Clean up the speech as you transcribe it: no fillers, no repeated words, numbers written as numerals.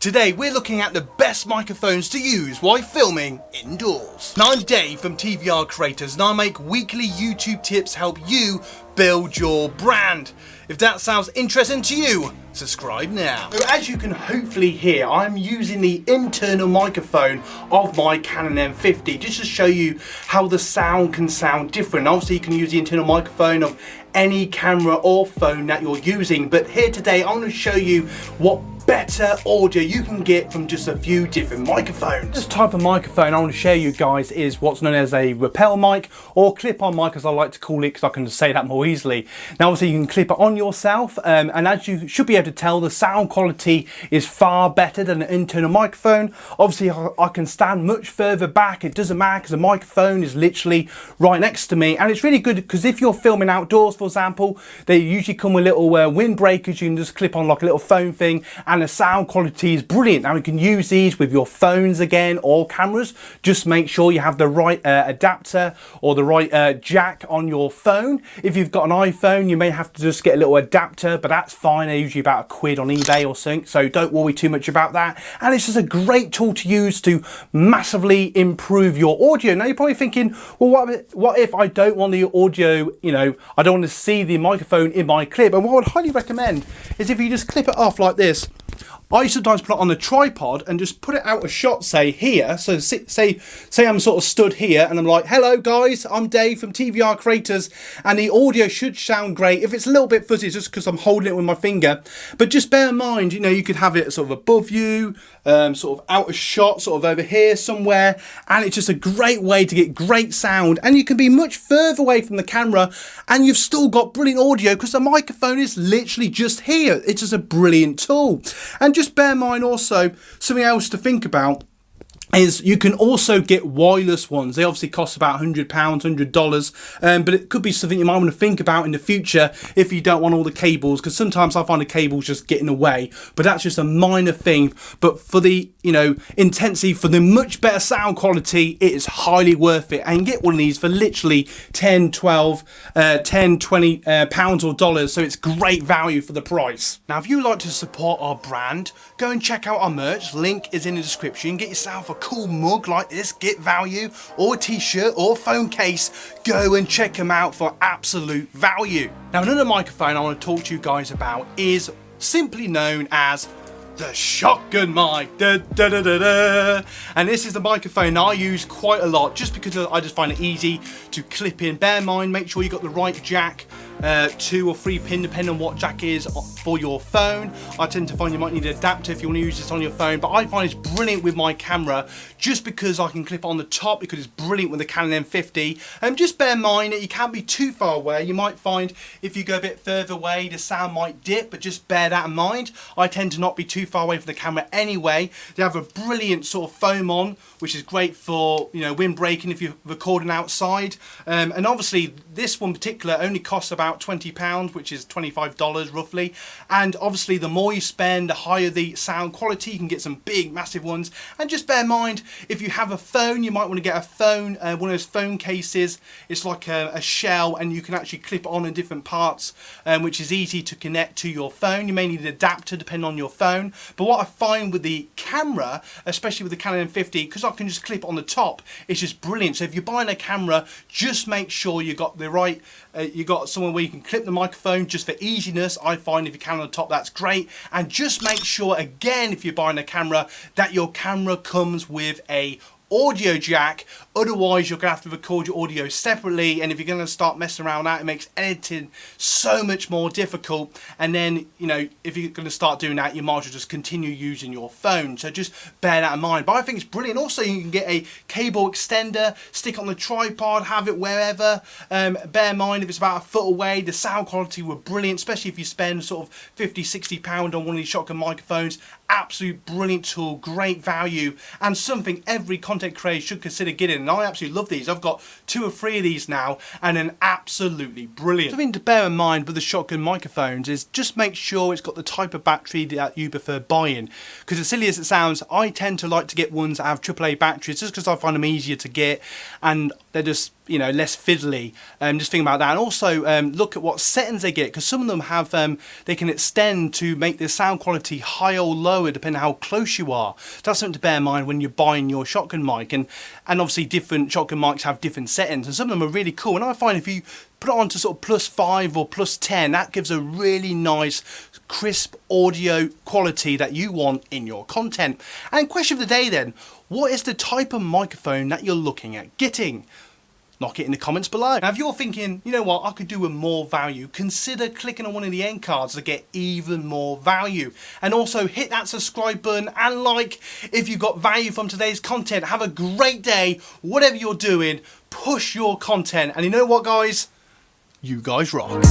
Today we're looking at the best microphones to use while filming indoors. Now I'm Dave from TVR Creators and I make weekly YouTube tips to help you build your brand. If that sounds interesting to you, subscribe now. So as you can hopefully hear, I'm using the internal microphone of my Canon M50 just to show you how the sound can sound different. Obviously you can use the internal microphone of any camera or phone that you're using, but here today I'm going to show you what better audio you can get from just a few different microphones. This type of microphone I want to share you guys is what's known as a rappel mic, or clip-on mic as I like to call it, because I can just say that more easily. Now obviously you can clip it on yourself, and as you should be able to tell, the sound quality is far better than an internal microphone. Obviously I can stand much further back, it doesn't matter because the microphone is literally right next to me, and it's really good because if you're filming outdoors, for example, they usually come with little windbreakers you can just clip on, like a little phone thing, and the sound quality is brilliant. Now you can use these with your phones again or cameras. Just make sure you have the right adapter or the right jack on your phone. If you've got an iPhone, you may have to just get a little adapter, but that's fine. They're usually about £1 on eBay or something, so don't worry too much about that. And it's just a great tool to use to massively improve your audio. Now you're probably thinking, well, what if I don't want the audio, you know, I don't want to see the microphone in my clip? And what I would highly recommend is if you just clip it off like this. I sometimes put it on a tripod and just put it out a shot, say here. So say I'm sort of stood here and I'm like, hello guys, I'm Dave from TVR Creators, and the audio should sound great. If it's a little bit fuzzy, it's just because I'm holding it with my finger. But just bear in mind, you know, you could have it sort of above you, sort of out of shot, sort of over here somewhere, and it's just a great way to get great sound. And you can be much further away from the camera and you've still got brilliant audio because the microphone is literally just here. It's just a brilliant tool. And just bear in mind also, something else to think about is you can also get wireless ones. They obviously cost about £100, $100, but it could be something you might want to think about in the future if you don't want all the cables, because sometimes I find the cables just getting away, but that's just a minor thing. But for the, you know, intensity, for the much better sound quality, it is highly worth it. And get one of these for literally 10, 12, 10, 20 pounds or dollars, so it's great value for the price. Now if you like to support our brand, go and check out our merch, link is in the description. Get yourself a cool mug like this, get value, or a t-shirt or phone case. Go and check them out for absolute value. Now another microphone I want to talk to you guys about is simply known as the shotgun mic. Da, da, da, da, da. And this is the microphone I use quite a lot just because I just find it easy to clip in. Bear in mind, make sure you got the right jack, 2 or 3 pin depending on what jack is for your phone. I tend to find you might need an adapter if you want to use this on your phone, but I find it's brilliant with my camera just because I can clip on the top, because it's brilliant with the Canon M50. And just bear in mind that you can't be too far away. You might find if you go a bit further away the sound might dip, but just bear that in mind. I tend to not be too far away from the camera anyway. They have a brilliant sort of foam on, which is great for, you know, wind breaking if you're recording outside. And obviously this one particular only costs about £20, which is $25 roughly. And obviously the more you spend, the higher the sound quality. You can get some big massive ones. And just bear in mind, if you have a phone, you might want to get a phone, one of those phone cases. It's like a shell, and you can actually clip it on in different parts, which is easy to connect to your phone. You may need an adapter depending on your phone. But what I find with the camera, especially with the Canon M50, because I can just clip on the top, it's just brilliant. So if you're buying a camera, just make sure you got the right, you got somewhere where you can clip the microphone just for easiness. I find if you can on the top, that's great. And just make sure, again, if you're buying a camera, that your camera comes with a audio jack. Otherwise you're gonna have to record your audio separately, and if you're gonna start messing around that, it makes editing so much more difficult. And then, you know, if you're gonna start doing that, you might as well just continue using your phone. So just bear that in mind. But I think it's brilliant. Also, you can get a cable extender, stick on the tripod, have it wherever. Bear in mind, if it's about a foot away, the sound quality were brilliant, especially if you spend sort of £50–60 on one of these shotgun microphones. Absolute brilliant tool, great value, and something every content creator should consider getting. And I absolutely love these. I've got 2 or 3 of these now, and they're absolutely brilliant. Something to bear in mind with the shotgun microphones is just make sure it's got the type of battery that you prefer buying. Because as silly as it sounds, I tend to like to get ones that have AAA batteries just because I find them easier to get, and they're just, less fiddly. Just think about that, and also look at what settings they get, because some of them have they can extend to make the sound quality higher or lower depending on how close you are. So that's something to bear in mind when you're buying your shotgun mic, and obviously different shotgun mics have different settings, and some of them are really cool. And I find if you put it on to sort of +5 or +10, that gives a really nice crisp audio quality that you want in your content. And question of the day then, what is the type of microphone that you're looking at getting? Knock it in the comments below. Now if you're thinking, you know what, I could do with more value, consider clicking on one of the end cards to get even more value. And also hit that subscribe button and like if you got value from today's content. Have a great day, whatever you're doing, push your content. And you know what guys? You guys rock.